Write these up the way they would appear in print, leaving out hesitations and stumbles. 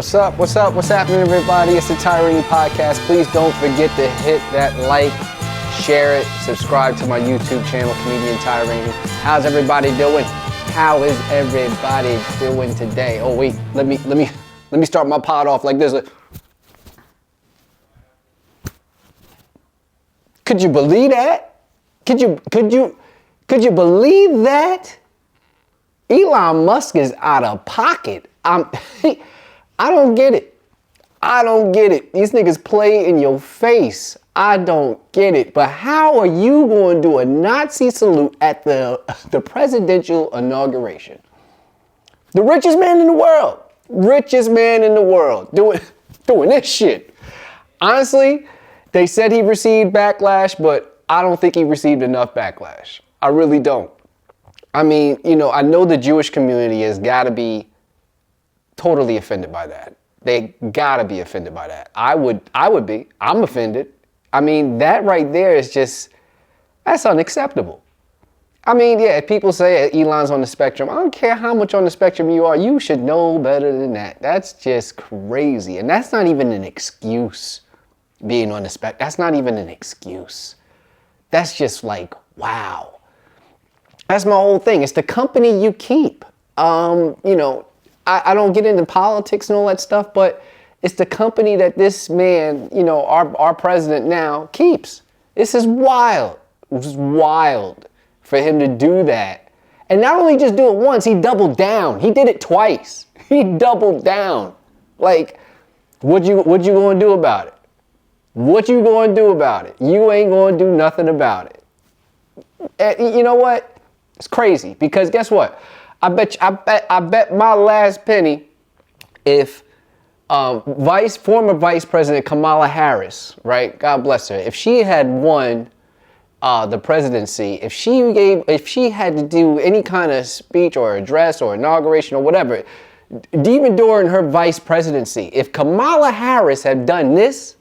What's up? What's up? What's happening, everybody? It's the Raney podcast. Please don't forget to hit that like, share it, subscribe to my YouTube channel, Comedian Raney. How's everybody doing? How is everybody doing today? Oh wait, let me start my pod off like this. Could you believe that? Could you believe that? Elon Musk is out of pocket. I don't get it. I don't get it. These niggas play in your face. I don't get it. But how are you going to do a Nazi salute at the presidential inauguration? The richest man in the world. Richest man in the world. Doing this shit. Honestly, they said he received backlash, but I don't think he received enough backlash. I really don't. I mean, I know the Jewish community has got to be totally offended by that. They gotta be offended by that. I would be. I'm offended. I mean, that right there is that's unacceptable. I mean, yeah, people say Elon's on the spectrum. I don't care how much on the spectrum you are. You should know better than that. That's just crazy. And that's not even an excuse, being on the spectrum. That's not even an excuse. That's just like, wow. That's my whole thing. It's the company you keep. I don't get into politics and all that stuff, but it's the company that this man, our president now, keeps. This is wild. It was wild for him to do that. And not only just do it once, he doubled down. He did it twice. He doubled down. Like, what you going to do about it? What you going to do about it? You ain't going to do nothing about it. And you know what? It's crazy because guess what? I bet my last penny if former Vice President Kamala Harris, right? God bless her. If she had won the presidency, if she had to do any kind of speech or address or inauguration or whatever, even during her vice presidency, if Kamala Harris had done this,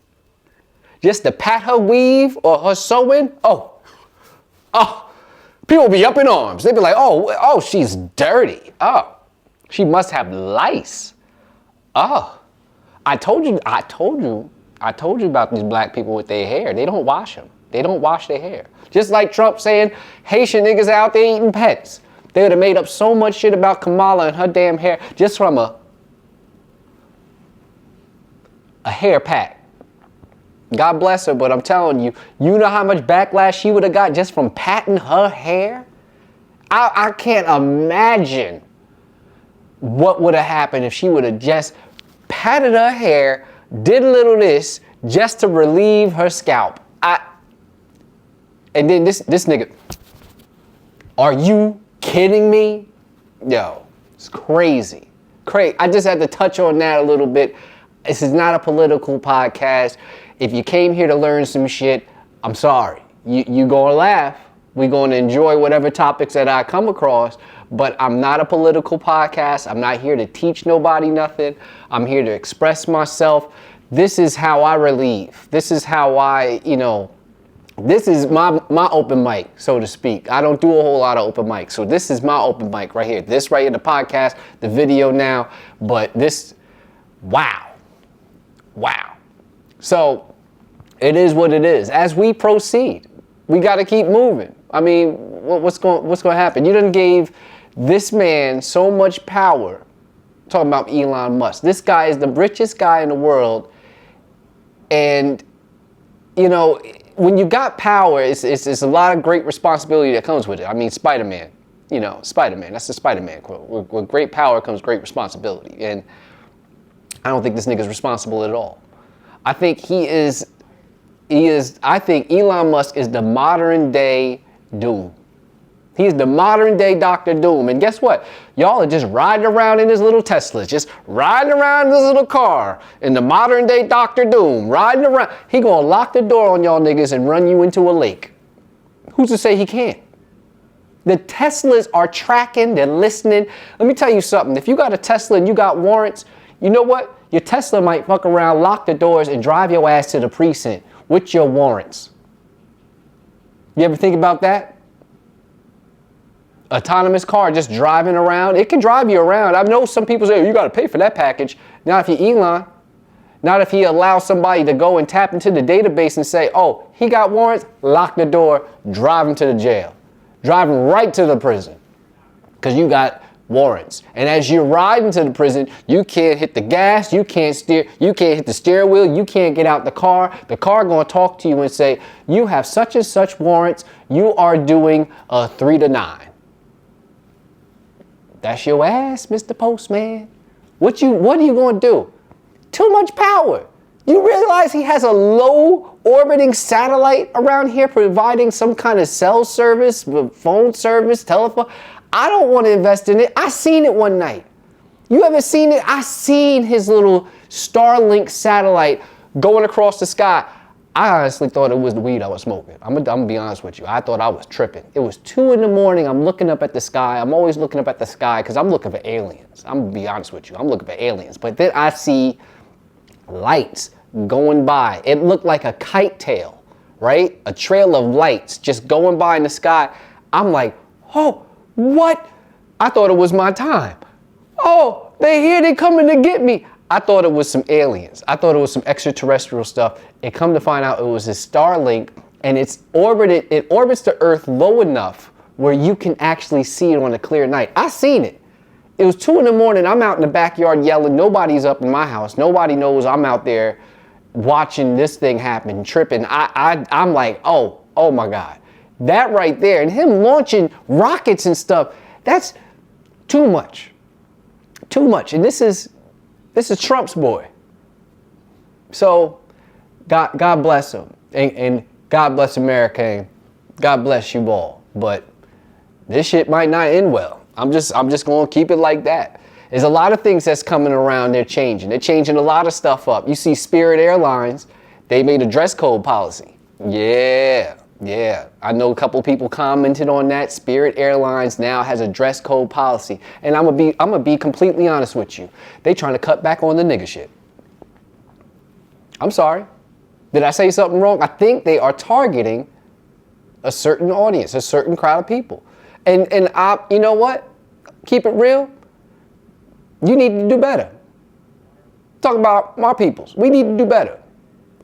just to pat her weave or her sewing, people be up in arms. They'd be like, oh, she's dirty. Oh, she must have lice. Oh, I told you about these black people with their hair. They don't wash them. They don't wash their hair. Just like Trump saying, Haitian niggas out there eating pets. They would have made up so much shit about Kamala and her damn hair just from a hair pack. God bless her, but I'm telling you, you know how much backlash she would have got just from patting her hair? I can't imagine what would have happened if she would have just patted her hair, did a little this, just to relieve her scalp. And then this nigga, are you kidding me? Yo, it's crazy. I just had to touch on that a little bit. This is not a political podcast. If you came here to learn some shit, I'm sorry. You gonna laugh. We gonna enjoy whatever topics that I come across, but I'm not a political podcast. I'm not here to teach nobody nothing. I'm here to express myself. This is how I relieve. This is how this is my open mic, so to speak. I don't do a whole lot of open mics. So this is my open mic right here. This right here, the podcast, the video now, but this, wow. So it is what it is. As we proceed, we got to keep moving. I mean, what's going to happen? You done gave this man so much power. I'm talking about Elon Musk. This guy is the richest guy in the world. And, when you got power, it's a lot of great responsibility that comes with it. I mean, Spider-Man, Spider-Man, that's the Spider-Man quote. With great power comes great responsibility. And I don't think this nigga's responsible at all. I think I think Elon Musk is the modern day Doom. He's the modern day Dr. Doom. And guess what? Y'all are just riding around in this little Tesla, just riding around in this little car in the modern day Dr. Doom, riding around. He gonna lock the door on y'all niggas and run you into a lake. Who's to say he can't? The Teslas are tracking, they're listening. Let me tell you something. If you got a Tesla and you got warrants, you know what? Your Tesla might fuck around, lock the doors, and drive your ass to the precinct with your warrants. You ever think about that? Autonomous car just driving around. It can drive you around. I know some people say, oh, you got to pay for that package. Not if you're Elon. Not if he allows somebody to go and tap into the database and say, oh, he got warrants, lock the door, drive him to the jail. Drive him right to the prison because you got warrants. And as you're riding to the prison, you can't hit the gas, you can't hit the steering wheel, you can't get out the car. The car going to talk to you and say, you have such and such warrants, you are doing a 3 to 9. That's your ass, Mr. Postman. What are you going to do? Too much power. You realize he has a low orbiting satellite around here providing some kind of cell service, phone service, telephone. I don't want to invest in it. I seen it one night. You ever seen it? I seen his little Starlink satellite going across the sky. I honestly thought it was the weed I was smoking. I'm gonna be honest with you. I thought I was tripping. It was 2 a.m. I'm looking up at the sky. I'm always looking up at the sky because I'm looking for aliens. I'm gonna be honest with you. I'm looking for aliens. But then I see lights going by. It looked like a kite tail, right? A trail of lights just going by in the sky. I'm like, oh, what? I thought it was my time. Oh, they're here, they're coming to get me. I thought it was some aliens. I thought it was some extraterrestrial stuff. It come to find out it was a Starlink, and it orbits the Earth low enough where you can actually see it on a clear night. I seen it. It was 2 a.m. I'm out in the backyard yelling. Nobody's up in my house. Nobody knows I'm out there watching this thing happen, tripping. I'm like, oh my God. That right there, and him launching rockets and stuff, that's too much. Too much. And this is Trump's boy. So God bless him. And God bless America. And God bless you all. But this shit might not end well. I'm just going to keep it like that. There's a lot of things that's coming around. They're changing. They're changing a lot of stuff up. You see Spirit Airlines, they made a dress code policy. Yeah. I know a couple people commented on that. Spirit Airlines now has a dress code policy. And I'm gonna be completely honest with you. They trying to cut back on the nigga shit. I'm sorry. Did I say something wrong? I think they are targeting a certain audience, a certain crowd of people. And you know what? Keep it real. You need to do better. Talk about my peoples. We need to do better.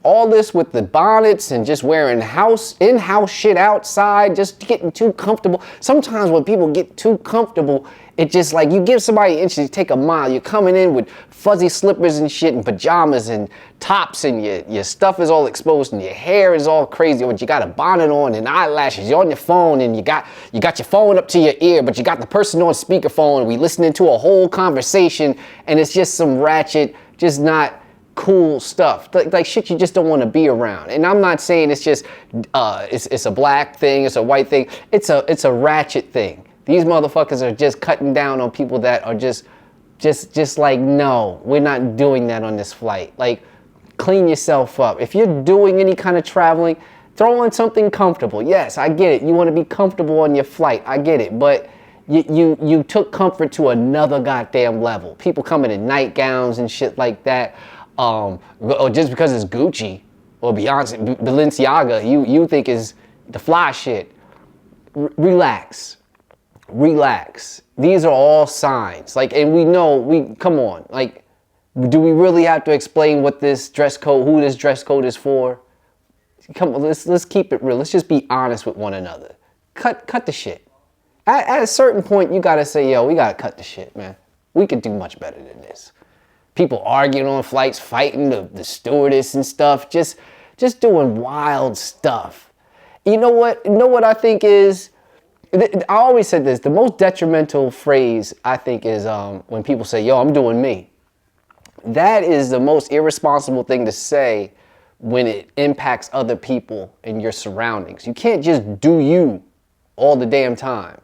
All this with the bonnets and just wearing in-house shit outside, just getting too comfortable. Sometimes when people get too comfortable, it just like you give somebody an inch, you take a mile. You're coming in with fuzzy slippers and shit and pajamas and tops and your stuff is all exposed and your hair is all crazy, but you got a bonnet on and eyelashes. You're on your phone and you got your phone up to your ear, but you got the person on speakerphone and we listening to a whole conversation and it's just some ratchet, just not cool stuff, like shit you just don't want to be around. And I'm not saying it's just it's a black thing, it's a white thing, it's a ratchet thing. These motherfuckers are just cutting down on people that are just like, no, we're not doing that on this flight. Like, clean yourself up. If you're doing any kind of traveling, throw on something comfortable. Yes, I get it. You want to be comfortable on your flight. I get it. But you took comfort to another goddamn level. People coming in nightgowns and shit like that. Or just because it's Gucci or Balenciaga, you think is the fly shit. Relax. These are all signs. Like, and come on. Like, do we really have to explain what this dress code, who this dress code is for? Come on, let's keep it real. Let's just be honest with one another. Cut the shit. At a certain point, you gotta say, yo, we gotta cut the shit, man. We could do much better than this. People arguing on flights, fighting the stewardess and stuff, just doing wild stuff. You know what I think is, I always said this, the most detrimental phrase I think is when people say, yo, I'm doing me. That is the most irresponsible thing to say when it impacts other people in your surroundings. You can't just do you all the damn time.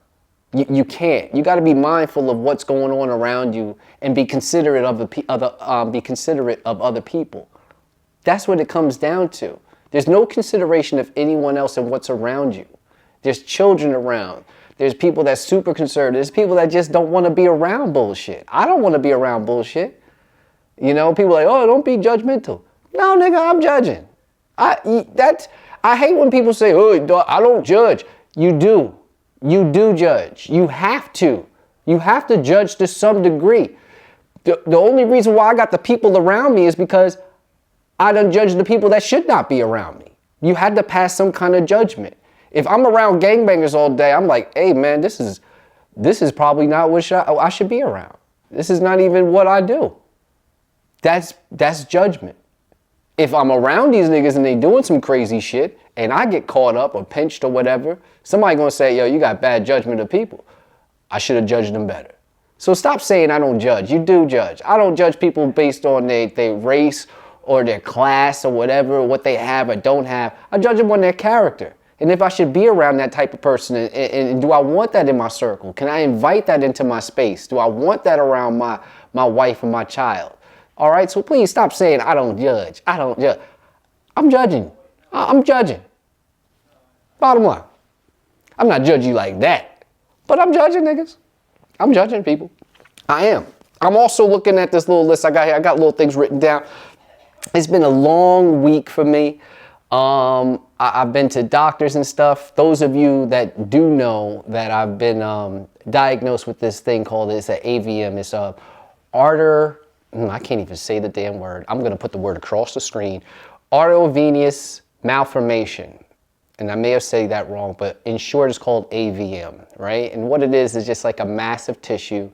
You can't. You got to be mindful of what's going on around you and be considerate of other people. That's what it comes down to. There's no consideration of anyone else and what's around you. There's children around. There's people that's super conservative. There's people that just don't want to be around bullshit. I don't want to be around bullshit. You know, people are like, oh, don't be judgmental. No, nigga, I'm judging. I hate when people say, oh, I don't judge. You do. You do judge. You have to. You have to judge to some degree. The only reason why I got the people around me is because I done judged the people that should not be around me. You had to pass some kind of judgment. If I'm around gangbangers all day, I'm like, hey man, this is probably not what I should be around. This is not even what I do. That's judgment. If I'm around these niggas and they doing some crazy shit and I get caught up or pinched or whatever, somebody gonna say, yo, you got bad judgment of people. I should have judged them better. So stop saying I don't judge. You do judge. I don't judge people based on their race or their class or whatever, what they have or don't have. I judge them on their character. And if I should be around that type of person, and do I want that in my circle? Can I invite that into my space? Do I want that around my wife and my child? All right, so please stop saying I don't judge. I don't judge. I'm judging. I'm judging. Bottom line. I'm not judging you like that, but I'm judging niggas. I'm judging people. I am. I'm also looking at this little list I got here. I got little things written down. It's been a long week for me. I've been to doctors and stuff. Those of you that do know that I've been diagnosed with this thing called an AVM. It's I can't even say the damn word. I'm going to put the word across the screen. Arteriovenous malformation. And I may have said that wrong, but in short, it's called AVM, right? And what it is just like a massive tissue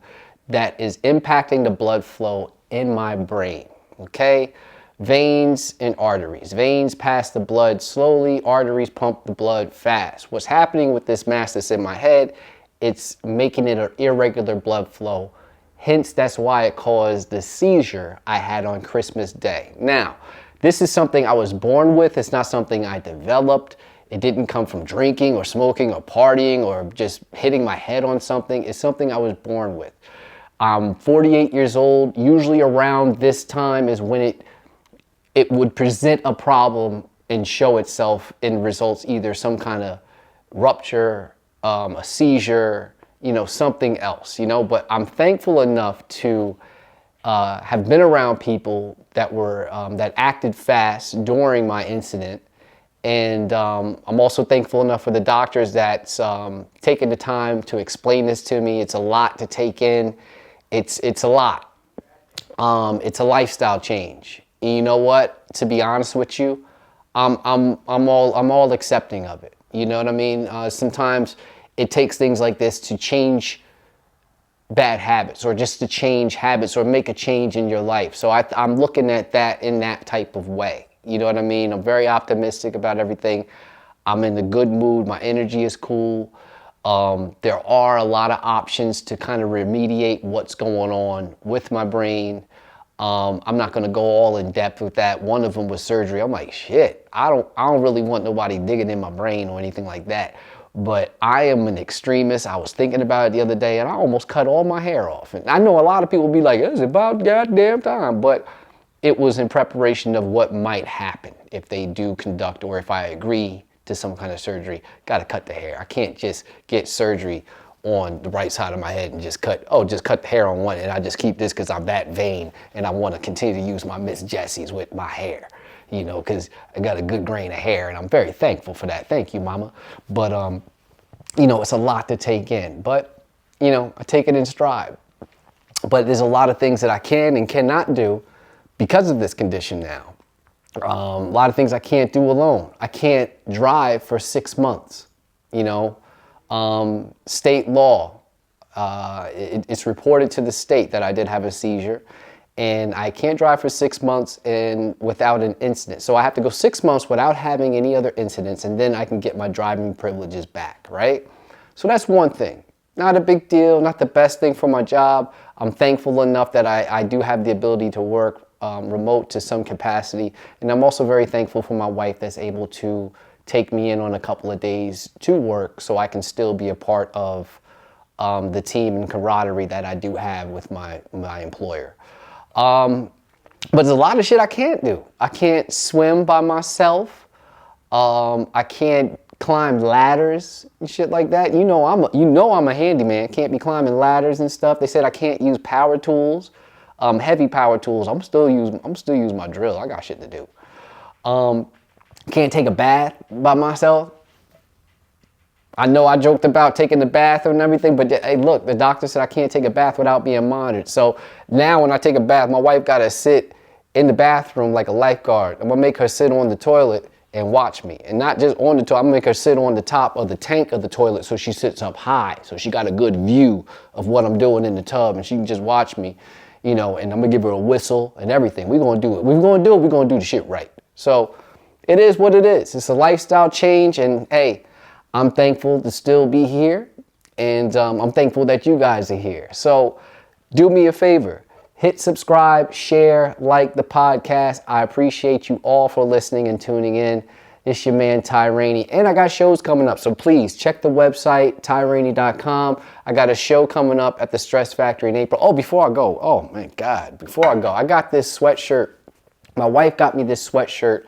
that is impacting the blood flow in my brain, okay? Veins and arteries. Veins pass the blood slowly, arteries pump the blood fast. What's happening with this mass that's in my head, it's making it an irregular blood flow. Hence, that's why it caused the seizure I had on Christmas Day. Now, this is something I was born with. It's not something I developed. It didn't come from drinking or smoking or partying or just hitting my head on something. It's something I was born with. I'm 48 years old. Usually around this time is when it would present a problem and show itself in results, either some kind of rupture, a seizure, something else, but I'm thankful enough to have been around people that were, that acted fast during my incident. And I'm also thankful enough for the doctors that's taken the time to explain this to me. It's a lot to take in. It's a lot. It's a lifestyle change. And you know what? To be honest with you, I'm all accepting of it. You know what I mean? Sometimes it takes things like this to change bad habits, or just to change habits, or make a change in your life. So I'm looking at that in that type of way. You know what I mean? I'm very optimistic about everything. I'm in a good mood. My energy is cool. There are a lot of options to kind of remediate what's going on with my brain. I'm not going to go all in depth with that. One of them was surgery. I'm like, shit, I don't really want nobody digging in my brain or anything like that. But I am an extremist. I was thinking about it the other day, and I almost cut all my hair off. And I know a lot of people be like, it's about goddamn time. But it was in preparation of what might happen if they do conduct, or if I agree to some kind of surgery. Got to cut the hair. I can't just get surgery on the right side of my head and just cut the hair on one, and I just keep this because I'm that vain and I want to continue to use my Miss Jessie's with my hair, because I got a good grain of hair, and I'm very thankful for that. Thank you, mama. But, it's a lot to take in, but, I take it in stride. But there's a lot of things that I can and cannot do because of this condition now. A lot of things I can't do alone. I can't drive for 6 months, State law, it's reported to the state that I did have a seizure, and I can't drive for 6 months and without an incident. So I have to go 6 months without having any other incidents, and then I can get my driving privileges back, right? So that's one thing. Not a big deal, not the best thing for my job. I'm thankful enough that I do have the ability to work remote to some capacity, and I'm also very thankful for my wife that's able to take me in on a couple of days to work so I can still be a part of the team and camaraderie that I do have with my employer. But there's a lot of shit I can't do. I can't swim by myself. I can't climb ladders and shit like that. I'm a handyman. Can't be climbing ladders and stuff. They said I can't use power tools, heavy power tools. I'm still using my drill. I got shit to do. Can't take a bath by myself. I know I joked about taking the bath and everything, but hey, look, the doctor said I can't take a bath without being monitored. So now when I take a bath, my wife got to sit in the bathroom like a lifeguard. I'm going to make her sit on the toilet and watch me. And not just on the toilet, I'm going to make her sit on the top of the tank of the toilet so she sits up high. So she got a good view of what I'm doing in the tub and she can just watch me, you know, and I'm going to give her a whistle and everything. We're going to do it. We're going to do the shit right. So it is what it is. It's a lifestyle change, and hey, I'm thankful to still be here, and I'm thankful that you guys are here. So do me a favor, hit subscribe, share, like the podcast. I appreciate you all for listening and tuning in. It's your man, Raney, and I got shows coming up, so please check the website, tyraney.com. I got a show coming up at the Stress Factory in April. Oh, before I go, oh my God, before I go, I got this sweatshirt. My wife got me this sweatshirt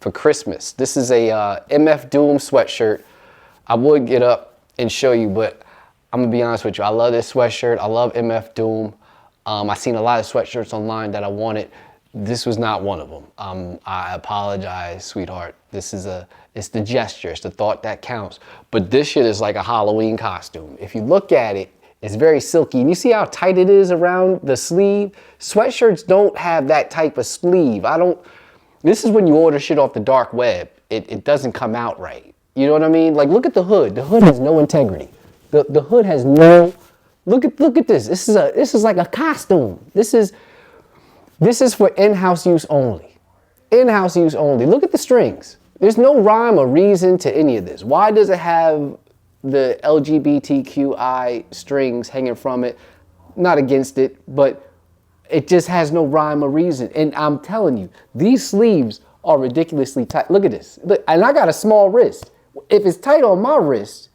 for Christmas. This is a MF Doom sweatshirt. I would get up and show you, but I'm gonna be honest with you. I love this sweatshirt. I love MF Doom. I seen a lot of sweatshirts online that I wanted. This was not one of them. I apologize, sweetheart. It's the gesture, it's the thought that counts. But this shit is like a Halloween costume. If you look at it, it's very silky. And you see how tight it is around the sleeve? Sweatshirts don't have that type of sleeve. This is when you order shit off the dark web. It doesn't come out right. You know what I mean? Like, look at the hood. The hood has no integrity. The hood has no. Look at this. This is like a costume. This is for in-house use only. In-house use only. Look at the strings. There's no rhyme or reason to any of this. Why does it have the LGBTQI strings hanging from it? Not against it, but it just has no rhyme or reason. And I'm telling you, these sleeves are ridiculously tight. Look at this. Look, and I got a small wrist. If it's tight on my wrist,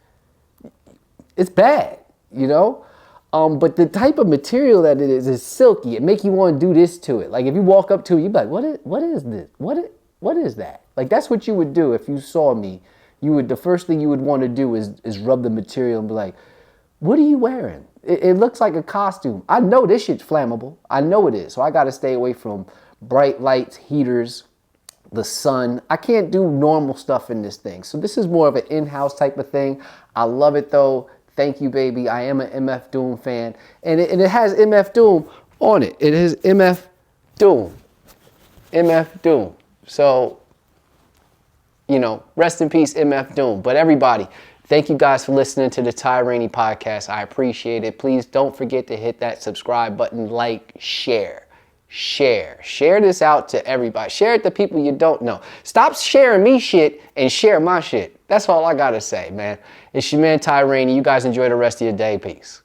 it's bad, you know? But the type of material that it is silky. It make you want to do this to it. Like if you walk up to it, you'd be like, what is this? What is that? Like that's what you would do if you saw me. The first thing you would want to do is rub the material and be like, what are you wearing? It looks like a costume. I know this shit's flammable. I know it is. So I got to stay away from bright lights, heaters, the sun. I can't do normal stuff in this thing. So this is more of an in-house type of thing. I love it though. Thank you, baby. I am an MF Doom fan. And it has MF Doom on it. It is MF Doom. MF Doom. So, you know, rest in peace, MF Doom. But everybody, thank you guys for listening to the Raney podcast. I appreciate it. Please don't forget to hit that subscribe button, like, share. Share this out to everybody. Share it to people you don't know. Stop sharing me shit and share my shit. That's all I gotta say, man. It's your man, Raney. You guys enjoy the rest of your day. Peace.